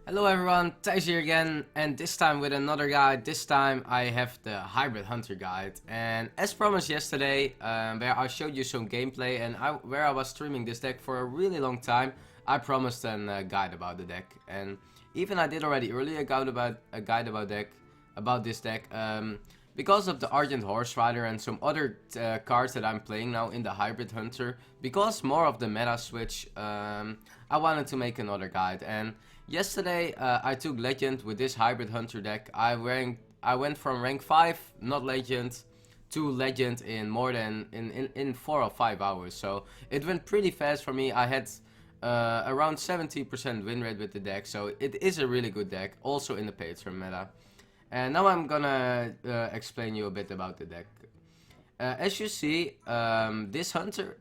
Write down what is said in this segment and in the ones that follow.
Hello everyone, Thijs here again, and this time with another guide. This time I have the Hybrid Hunter guide, and as promised yesterday, where I showed you some gameplay and where I was streaming this deck for a really long time, I promised a guide about the deck, and even I did already earlier a guide about this deck, because of the Argent Horse Rider and some other cards that I'm playing now in the Hybrid Hunter. Because more of the meta switch, I wanted to make another guide. And yesterday I took Legend with this Hybrid Hunter deck. I went from rank 5, not Legend, to Legend in more than in 4 or 5 hours. So it went pretty fast for me. I had around 70% win rate with the deck, so it is a really good deck, also in the Patron meta. And now I'm gonna explain you a bit about the deck. As you see, this hunter,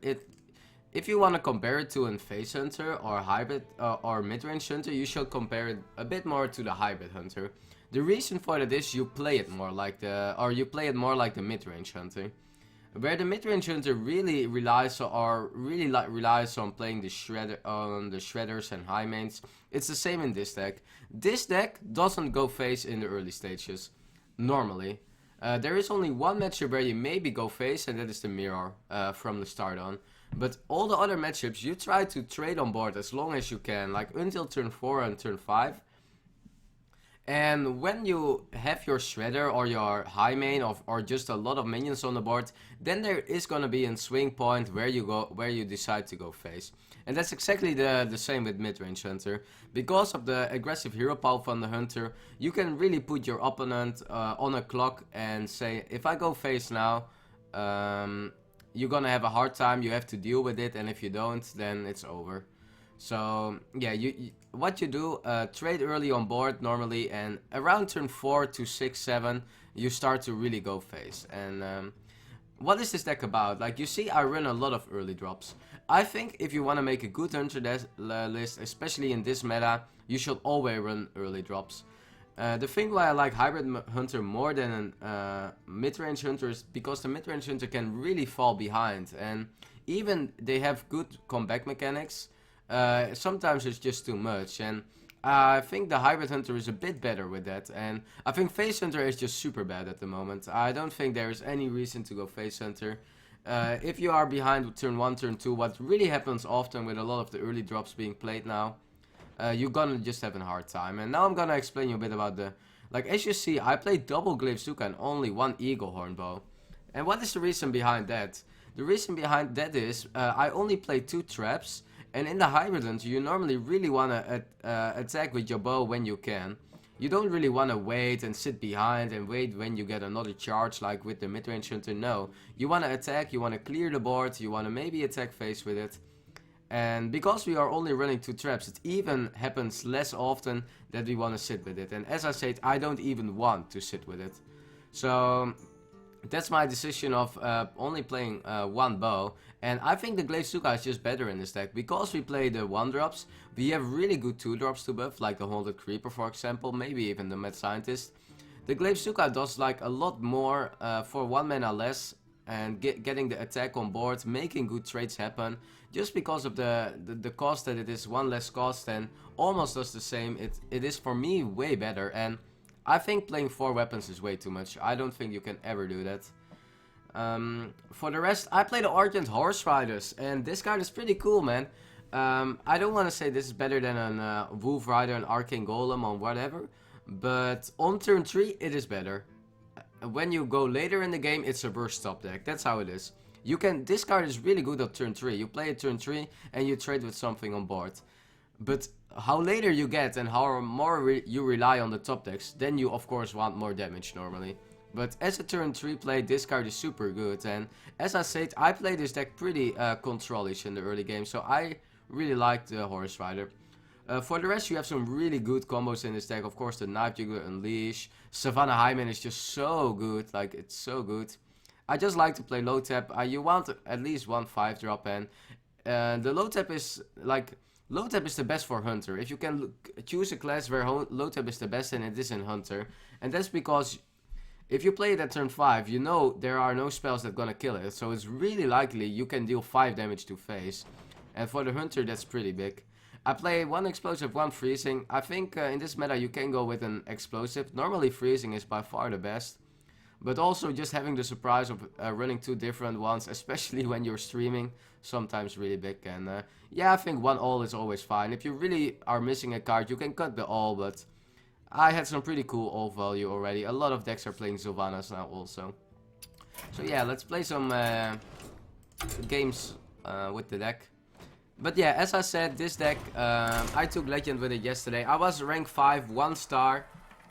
if you want to compare it to a Phase Hunter or Hybrid or Midrange Hunter, you should compare it a bit more to the Hybrid Hunter. The reason for that is you play it more like the Midrange Hunter. Where the Midrange Hunter really relies on playing the shredders and high mains, it's the same in this deck. This deck doesn't go phase in the early stages, normally. There is only one matchup where you maybe go phase, and that is the mirror from the start on. But all the other matchups you try to trade on board as long as you can, like until turn 4 and turn 5. And when you have your shredder or your high main or just a lot of minions on the board, then there is gonna be a swing point where you decide to go phase. And that's exactly the same with mid-range hunter. Because of the aggressive hero power from the hunter, you can really put your opponent on a clock and say, if I go phase now, you're gonna have a hard time, you have to deal with it, and if you don't, then it's over. So yeah, what you do, trade early on board normally, and around turn 4 to 6, 7, you start to really go phase. And what is this deck about? Like you see, I run a lot of early drops. I think if you want to make a good hunter list, especially in this meta, you should always run early drops. The thing why I like Hybrid Hunter more than mid-range Hunter is because the mid-range Hunter can really fall behind, and even they have good comeback mechanics. Sometimes it's just too much, and I think the Hybrid Hunter is a bit better with that, and I think Phase Hunter is just super bad at the moment. I don't think there is any reason to go Phase Hunter. If you are behind with turn 1, turn 2, what really happens often with a lot of the early drops being played now, you're gonna just have a hard time. And now I'm gonna explain you a bit about like as you see, I played double Glaive Suka and only one Eagle Horn Bow. And what is the reason behind that? The reason behind that is, I only play 2 traps. And in the Hybrid Hunter, you normally really want to attack with your bow when you can. You don't really want to wait and sit behind and wait when you get another charge like with the mid-range Hunter. No, you want to attack, you want to clear the board, you want to maybe attack phase with it. And because we are only running 2 traps, it even happens less often that we want to sit with it. And as I said, I don't even want to sit with it. So that's my decision of only playing 1 bow. And I think the Glaive Suka is just better in this deck. Because we play the 1-drops, we have really good 2-drops to buff, like the Haunted Creeper for example, maybe even the Mad Scientist. The Glaive Suka does like a lot more for 1 mana less, and getting the attack on board, making good trades happen. Just because of the cost that it is 1 less cost and almost does the same, it is for me way better. And I think playing 4 weapons is way too much. I don't think you can ever do that. For the rest, I play the Argent Horse Riders, and this card is pretty cool, man. I don't want to say this is better than a Wolf Rider, an Arcane Golem, or whatever, but on turn 3 it is better. When you go later in the game, it's a burst stop deck. That's how it is. This card is really good on turn 3. You play it turn 3 and you trade with something on board. But how later you get and how more you rely on the top decks, then you of course want more damage normally. But as a turn 3 play, this card is super good. And as I said, I play this deck pretty control-ish in the early game, so I really like the Horse Rider. For the rest, you have some really good combos in this deck. Of course, the Knife Juggler Unleash. Savannah Hyman is just so good, like it's so good. I just like to play low tap. You want at least 1 5-drop, and the low tap is like... Low tap is the best for Hunter. If you can choose a class where low tap is the best, then it is in Hunter. And that's because if you play it at turn 5, you know there are no spells that gonna kill it. So it's really likely you can deal 5 damage to face. And for the Hunter, that's pretty big. I play 1 explosive, 1 freezing. I think in this meta you can go with an explosive. Normally freezing is by far the best. But also just having the surprise of running 2 different ones, especially when you're streaming, sometimes really big. And yeah, I think 1 all is always fine. If you really are missing a card, you can cut the all, but I had some pretty cool all value already. A lot of decks are playing Sylvanas now also. So yeah, let's play some games with the deck. But yeah, as I said, this deck, I took Legend with it yesterday. I was rank 5, 1 star.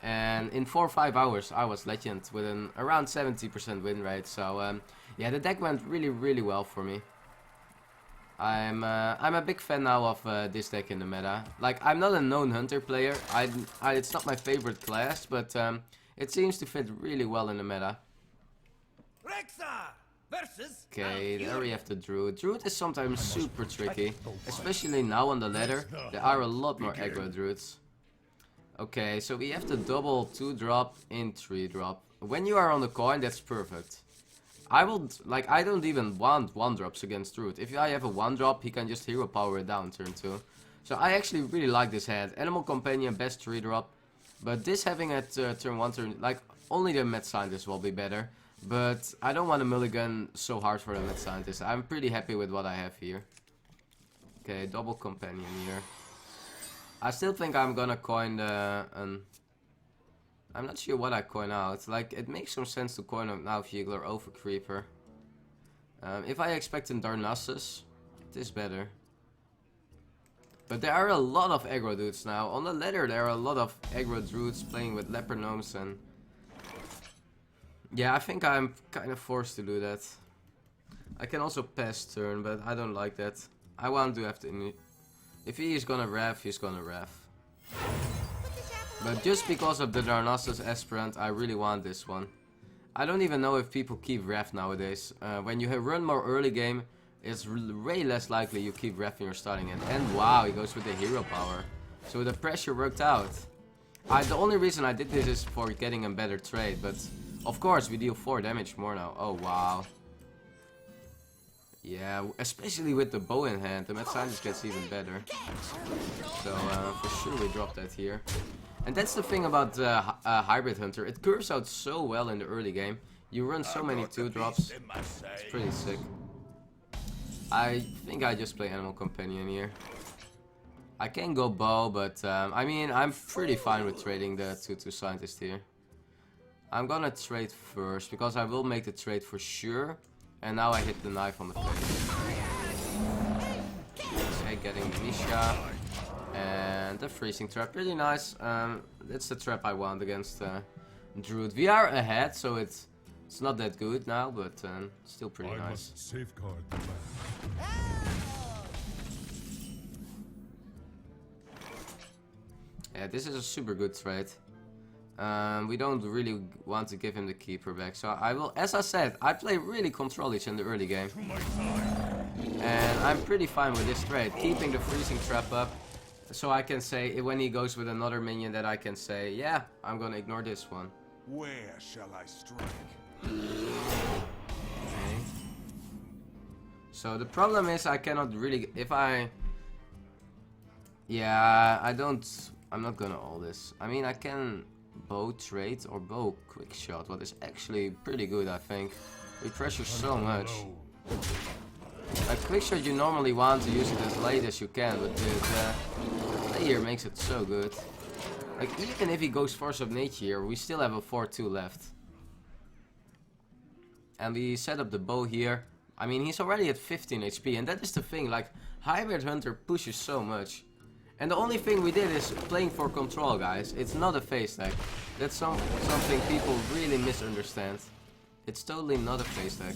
And in 4 or 5 hours, I was Legend with an around 70% win rate. So yeah, the deck went really well for me. I'm a big fan now of this deck in the meta. Like, I'm not a known hunter player. It's not my favorite class, but it seems to fit really well in the meta. Okay, there we have the Druid. Druid is sometimes super tricky, especially now on the ladder. There are a lot more aggro Druids. Okay, so we have the double 2-drop in 3-drop. When you are on the coin, that's perfect. I don't even want 1-drops against Druid. If I have a 1-drop, he can just hero power it down turn 2. So I actually really like this hand. Animal Companion, best 3-drop. But this having at turn 1, like, only the Mad Scientist will be better. But I don't want to mulligan so hard for the Mad Scientist. I'm pretty happy with what I have here. Okay, double Companion here. I still think I'm gonna coin the... I'm not sure what I coin out. Like, it makes some sense to coin out now Fugler over Creeper. If I expect a Darnassus, it is better. But there are a lot of aggro dudes now. On the ladder there are a lot of aggro druids playing with leopard gnomes and... Yeah, I think I'm kind of forced to do that. I can also pass turn, but I don't like that. I want to have to... If he is gonna ref, he's gonna ref. But just because of the Darnassus Aspirant, I really want this one. I don't even know if people keep ref nowadays. When you run more early game, it's way less likely you keep refing your starting end. And wow, he goes with the hero power. So the pressure worked out. The only reason I did this is for getting a better trade, but of course we deal 4 damage more now. Oh wow. Yeah, especially with the bow in hand, the Mad Scientist gets even better. So for sure we drop that here. And that's the thing about Hybrid Hunter, it curves out so well in the early game. You run so many 2-drops, it's pretty sick. I think I just play Animal Companion here. I can go bow, but I mean, I'm pretty fine with trading the 2-2 Scientist here. I'm gonna trade first, because I will make the trade for sure. And now I hit the knife on the face. Okay, getting Misha. And the freezing trap, pretty nice. That's the trap I want against Druid. We are ahead, so it's not that good now, but still pretty nice. Safeguard Yeah, this is a super good trade. We don't really want to give him the keeper back, so I will, as I said, I play really control-ish in the early game. And I'm pretty fine with this trade, keeping the freezing trap up, so I can say, when he goes with another minion, that I can say, yeah, I'm gonna ignore this one. Where shall I strike? Okay. So the problem is I cannot really, I'm not gonna all this. I mean, I can bow trade or bow quick shot, what is actually pretty good, I think. We pressure so much. Like quick shot, you normally want to use it as late as you can, but the play here makes it so good. Like even if he goes Force of Nature here, we still have a 4-2 left. And we set up the bow here. I mean, he's already at 15 HP, and that is the thing, like Hybrid Hunter pushes so much. And the only thing we did is playing for control, guys. It's not a face tag. That's something people really misunderstand. It's totally not a face tag.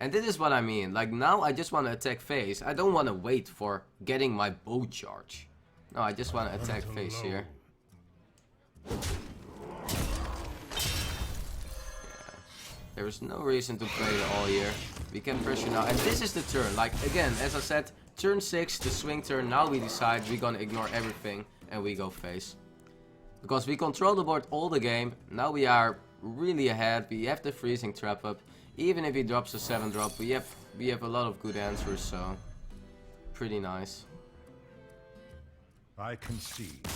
And this is what I mean. Like now I just want to attack face. I don't want to wait for getting my bow charge. No, I just want to attack face here. Yeah. There is no reason to play it all here. We can pressure now, and this is the turn. Like again, as I said, turn 6, the swing turn. Now we decide we're gonna ignore everything and we go face, because we control the board all the game. Now we are really ahead. We have the freezing trap up. Even if he drops a 7-drop, we have we have a lot of good answers, so pretty nice. I concede.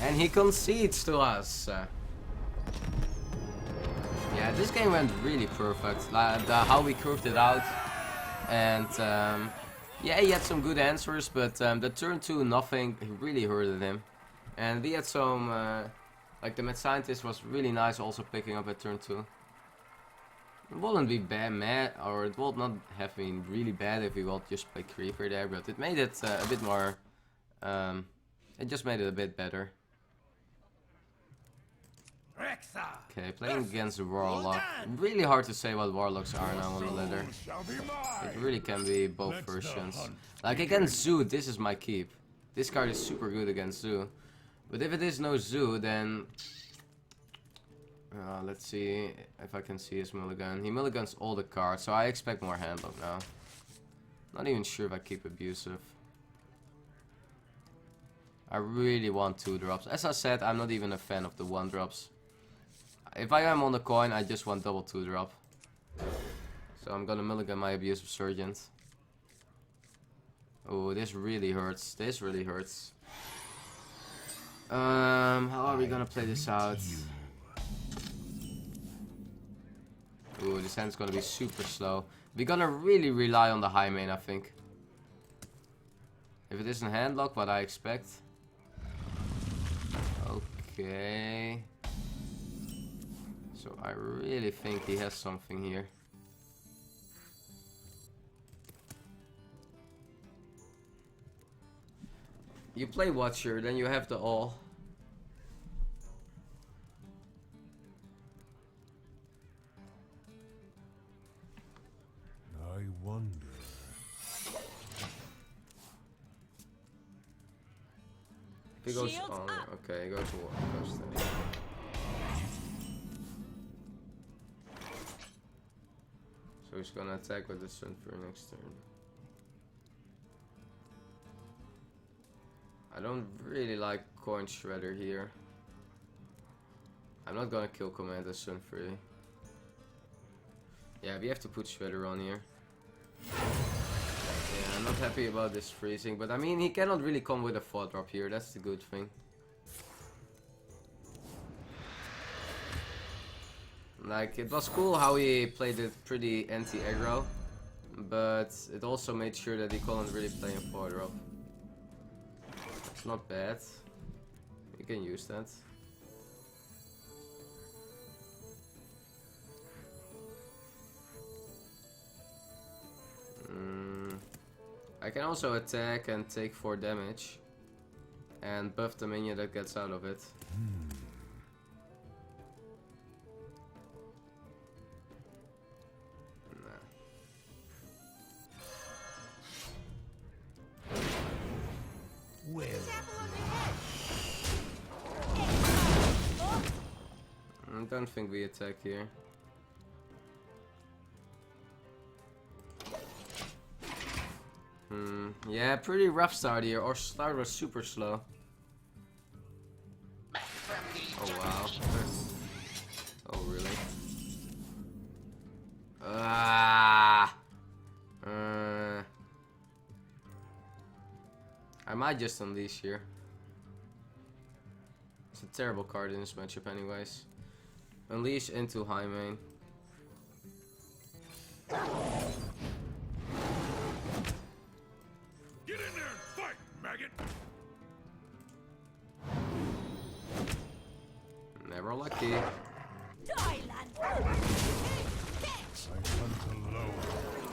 And he concedes to us. Yeah, this game went really perfect. Like how we curved it out, and yeah, he had some good answers, but the turn 2 nothing really hurted him. And we had some, like the mad scientist was really nice, also picking up at turn 2. It wouldn't be bad, or it would not have been really bad if we would just play creeper there, but it made it a bit more. It just made it a bit better. Okay, playing against the Warlock. Really hard to say what Warlocks are now on the ladder. It really can be both versions. Like against Zoo, this is my keep. This card is super good against Zoo. But if it is no Zoo, then... let's see if I can see his mulligan. He mulligans all the cards, so I expect more handlock now. Not even sure if I keep abusive. I really want 2-drops. As I said, I'm not even a fan of the 1-drops. If I am on the coin, I just want double 2-drop. So I'm gonna mulligan my abusive Sergeant. Oh, this really hurts. This really hurts. How are we gonna play this out? Ooh, this hand's gonna be super slow. We're gonna really rely on the high main, I think. If it isn't handlock, what I expect. Okay. So I really think he has something here. You play Watcher, then you have the all. I wonder. He goes Shields on. up. Okay, he goes to war. Steady. So he's gonna attack with the Sun for next turn. I don't really like Coin Shredder here. I'm not gonna kill Commander Sunfury. Yeah, we have to put Shredder on here. Yeah, I'm not happy about this freezing, but I mean, he cannot really come with a 4-drop here, that's the good thing. Like, it was cool how he played it pretty anti-aggro, but it also made sure that he couldn't really play a 4-drop. It's not bad. You can use that. I can also attack and take 4 damage and buff the minion that gets out of it. Well, I don't think we attack here. Yeah, pretty rough start here. Our start was super slow. Oh wow. Oh really? Ah. I might just unleash here. It's a terrible card in this matchup anyways. Unleash into high main. get in there and fight, maggot! Never lucky. I hunt alone.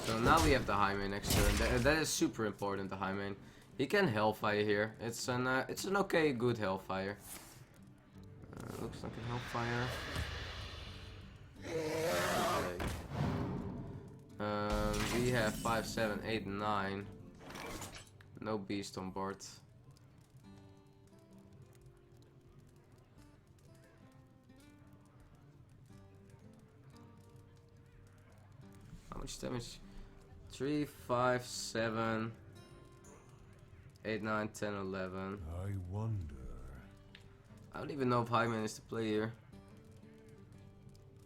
So now we have the high main next turn. That is super important, the high main. He can Hellfire here. It's an okay, good Hellfire. Looks like a Hellfire. Okay. We have 5, 7, 8, 9. No beast on board. How much damage? 3, 5, 7, 8, 9, 10, 11. I wonder. I don't even know if Highman is the play here.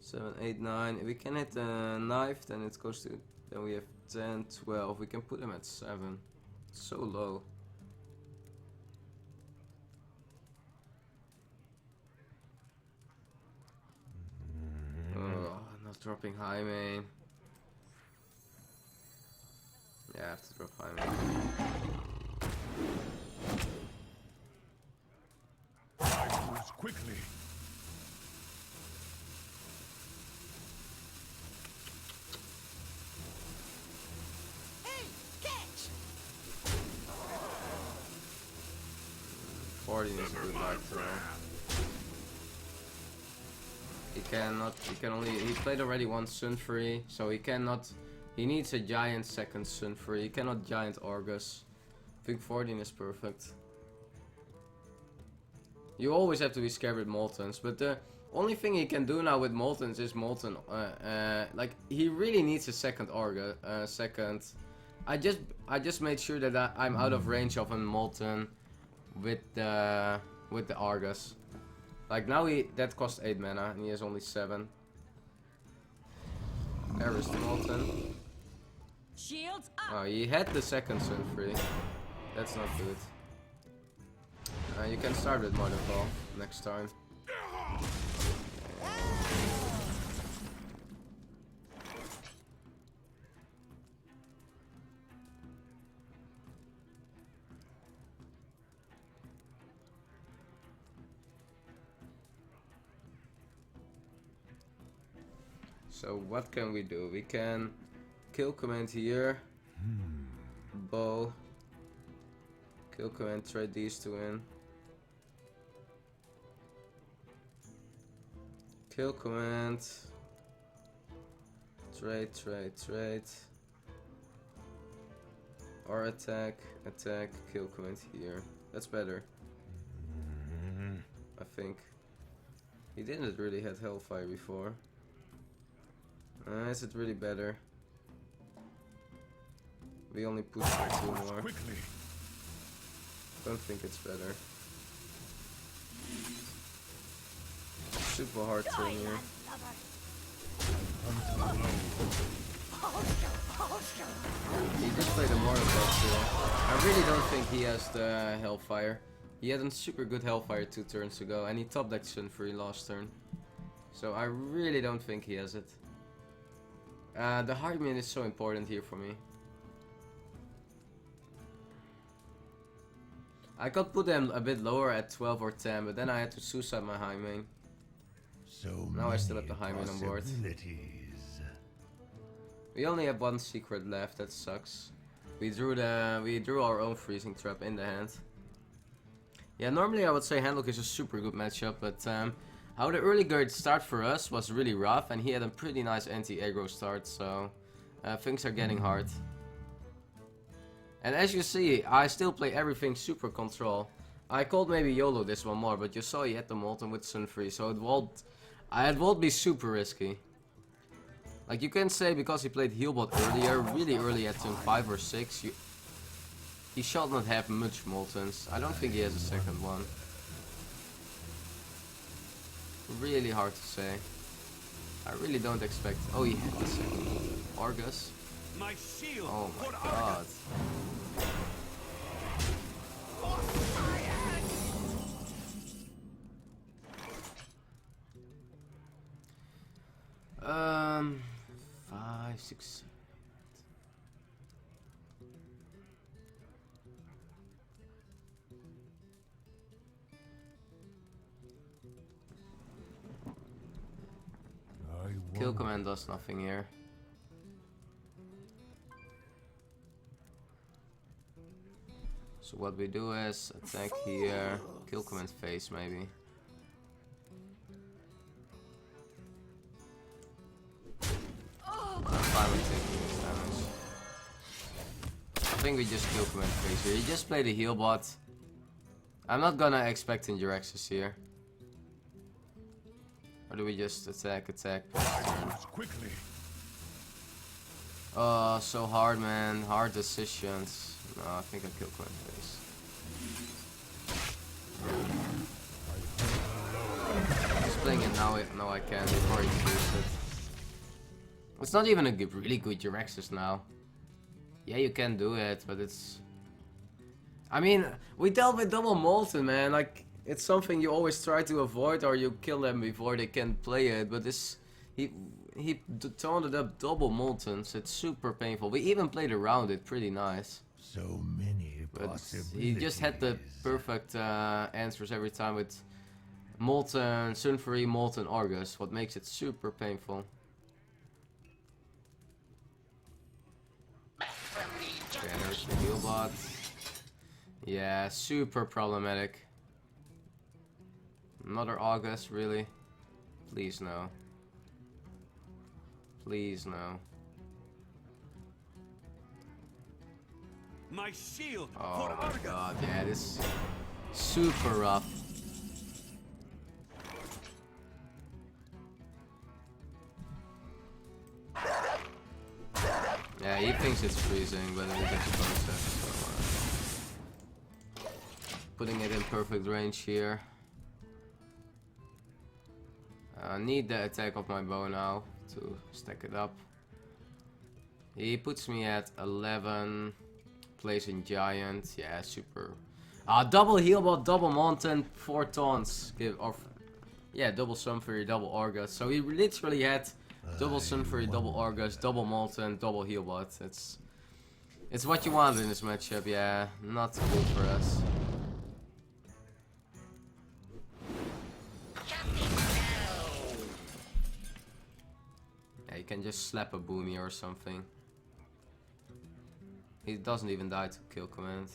7, 8, 9. If we can hit the knife, then it goes to. Then we have 10, 12. We can put him at 7. It's so low. Oh, not dropping high main. Yeah, I have to drop high main. I moves quickly. Hey, catch! 14 is a good light throw. He can only, he played already one Sun Free, so he cannot, he needs a giant second Sun Free. He cannot giant Argus. I think 14 is perfect. You always have to be scared with Moltons, but the only thing he can do now with Moltons is Molten, like, he really needs a second Argus, I just made sure that I'm out of range of a Molten with the Argus. Like now that cost 8 mana and he has only 7. There is the Molten. Shields up! Oh, he had the second Sun Free. That's not good. You can start with Motherfall next time. So what can we do? We can kill command here. Bow. Kill command, trade these two in. Kill command. Trade. Or attack, kill command here. That's better. I think. He didn't really have Hellfire before. Is it really better? We only push for 2 more. Quickly. Don't think it's better. Super hard turn here. He just played a Mortal too. I really don't think he has the Hellfire. He had a super good Hellfire 2 turns ago, and he top decked Sun Free last turn. So I really don't think he has it. The Hardman is so important here for me. I could put them a bit lower at 12 or 10, but then I had to suicide my high main. So Now I still have the high main on board. We only have 1 secret left, that sucks. We drew our own freezing trap in the hand. Yeah, normally I would say Handlock is a super good matchup, but how the early guard start for us was really rough, and he had a pretty nice anti-aggro start, so things are getting hard. And as you see, I still play everything super control. I called maybe YOLO this one more, but you saw he had the Molten with Sun Free, so it won't be super risky. Like you can say because he played Healbot earlier, really early at turn 5 or 6, he shall not have much Moltens. I don't think he has a second one. Really hard to say. I really don't expect. Oh, he had the second Argus. My shield. Oh my god. Um, 5, 6. Kill command does nothing here. So what we do is attack here, kill command face maybe. I'm fine with taking this damage. I think we just kill command face here. He just played a heal bot. I'm not gonna expect Injurexus here. Or do we just attack? Quickly. Oh, so hard, man. Hard decisions. No, I think I kill command face. He's playing it now. No, I can before he kills it. It's not even a really good Jurexus now. Yeah, you can do it, but it's... I mean, we dealt with double Molten, man. Like, it's something you always try to avoid, or you kill them before they can play it. But this... He taunted up double Molten, so it's super painful. We even played around it pretty nice. So many But possibilities. he just had the perfect answers every time with Molten, Sunfury, Molten, Argus, what makes it super painful. Okay, there's the heal bot. Yeah, super problematic. Another Argus, really? Please no. Please no. My shield Oh for my Argus. god, yeah, this is super rough. Yeah, he thinks it's freezing, but it gets processed, so putting it in perfect range here. I need the attack of my bow now to stack it up. He puts me at 11. Plays in giant, yeah, super. Double heal bot, double Mountain, 4 taunts. Yeah, double Sunfury, double Argus. So he literally had double Sunfury, double Argus, double Molten, double heal bot. It's what you want in this matchup, yeah. Not good for us. Yeah, you can just slap a boomy or something. He doesn't even die to kill command.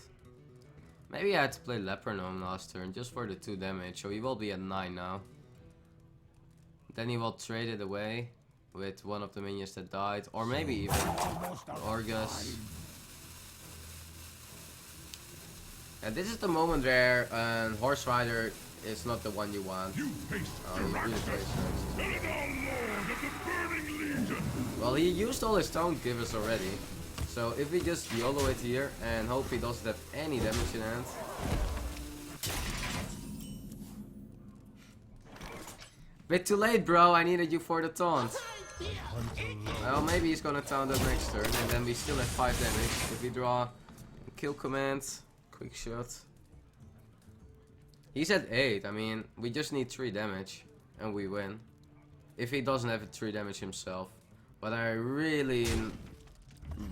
Maybe I had to play Leopardome last turn just for the 2 damage, so he will be at 9 now. Then he will trade it away with one of the minions that died, or maybe even Argus. And this is the moment where Horse Rider is not the one you want. You face He really plays first. Paladin, Lord of the Burning Legion. Well, he used all his taunt givers already. So if we just YOLO it here and hope he doesn't have any damage in hand. Bit too late, bro. I needed you for the taunt. Well, maybe he's gonna taunt us next turn, and then we still have 5 damage. If we draw kill command, quick shot. He's at 8. I mean, we just need 3 damage, and we win. If he doesn't have 3 damage himself, but I really,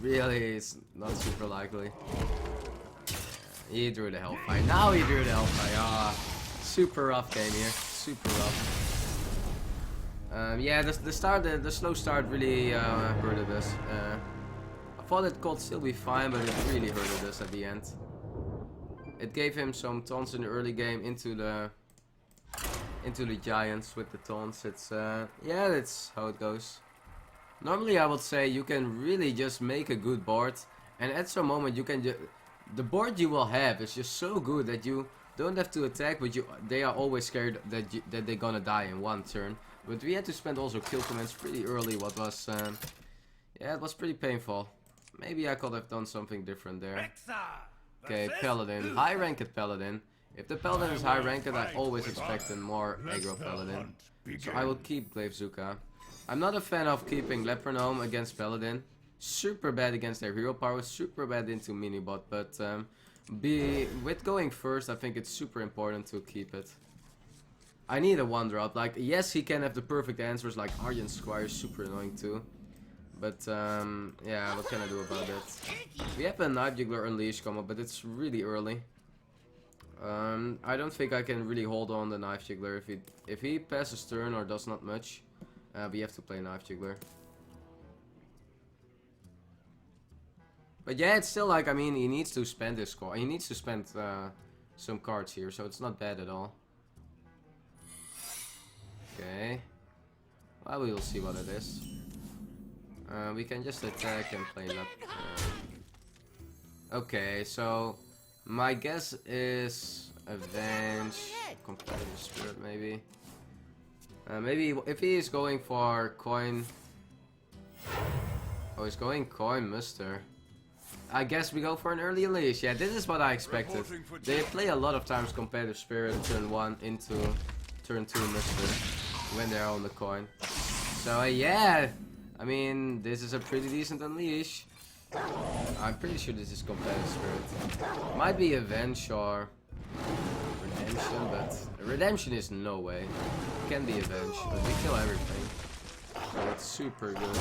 it's not super likely. He drew the Hellfire. Now he drew the Hellfire. Ah, super rough game here. Super rough. Yeah, the slow start really hurted us. I thought it could still be fine, but it really hurted us at the end. It gave him some taunts in the early game into the giants with the taunts. It's yeah, that's how it goes. Normally I would say you can really just make a good board, and at some moment you can the board you will have is just so good that you don't have to attack, but they are always scared that they're gonna die in 1 turn. But we had to spend also kill commands pretty early, what was yeah, it was pretty painful. Maybe I could have done something different there. Okay, Paladin, high ranked Paladin. If the Paladin is high ranked, I always expect a more aggro Paladin. So I will keep Glaivezuka. I'm not a fan of keeping Leopardome against Paladin. Super bad against their hero power, super bad into minibot, but with going first, I think it's super important to keep it. I need a 1-drop. Like, yes, he can have the perfect answers, like Argent Squire is super annoying too. But yeah, what can I do about it? We have a Knife Juggler Unleash come up, but it's really early. I don't think I can really hold on the Knife Juggler if he passes turn or does not much. We have to play Knife Juggler. But yeah, it's still like, I mean, he needs to spend his score. He needs to spend some cards here, so it's not bad at all. Okay. Well, we will see what it is. We can just attack and play that. Okay, so my guess is Avenge, Competitive Spirit maybe. Maybe if he is going for coin. Oh, he's going coin muster. I guess we go for an early unleash. Yeah, this is what I expected. They play a lot of times competitive spirit turn 1 into turn 2 muster when they're on the coin. So yeah, I mean, this is a pretty decent unleash. I'm pretty sure this is Competitive Spirit. Might be Avenge or Redemption, but Redemption is no way. It can be Avenge, but we kill everything. So it's super good.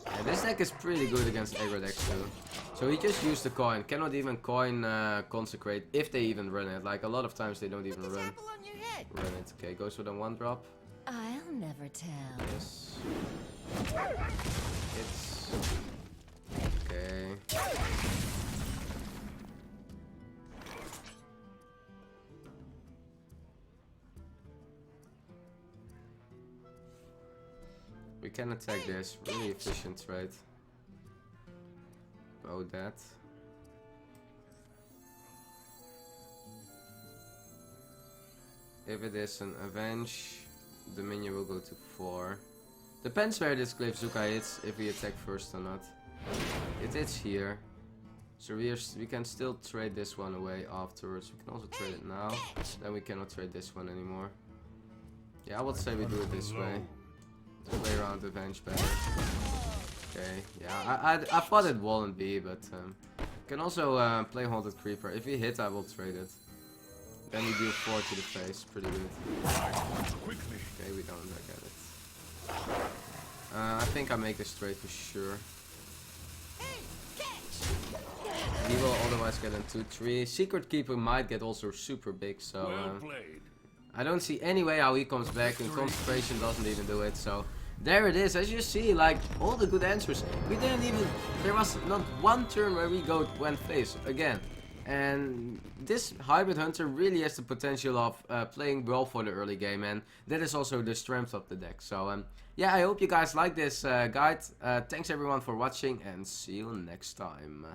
Yeah, this deck is pretty good against aggro decks too. So he just used the coin. Cannot even coin Consecrate if they even run it. Like a lot of times they don't even Put this run apple on your head. it. Okay, goes with a 1-drop. I'll never tell. Yes. It's okay. We can attack this. Really efficient trade. Go that. If it is an Avenge, the minion will go to 4. Depends where this Glaive Zuka hits, if we attack first or not. It hits here. So we can still trade this one away afterwards. We can also trade it now. Then we cannot trade this one anymore. Yeah, I would say we do it this way. To play around Avenge better. Okay, yeah, I thought it wouldn't be, but can also play Haunted Creeper. If he hit, I will trade it. Then we do 4 to the face, pretty good. Okay, we don't get it. I think I make this trade for sure. He will otherwise get in 2-3. Secret Keeper might get also super big, so I don't see any way how he comes back, and Concentration doesn't even do it, so there it is. As you see, like, all the good answers. We didn't even, there was not one turn where we went face again. And this Hybrid Hunter really has the potential of playing well for the early game, and that is also the strength of the deck. So yeah, I hope you guys like this guide. Thanks everyone for watching, and see you next time.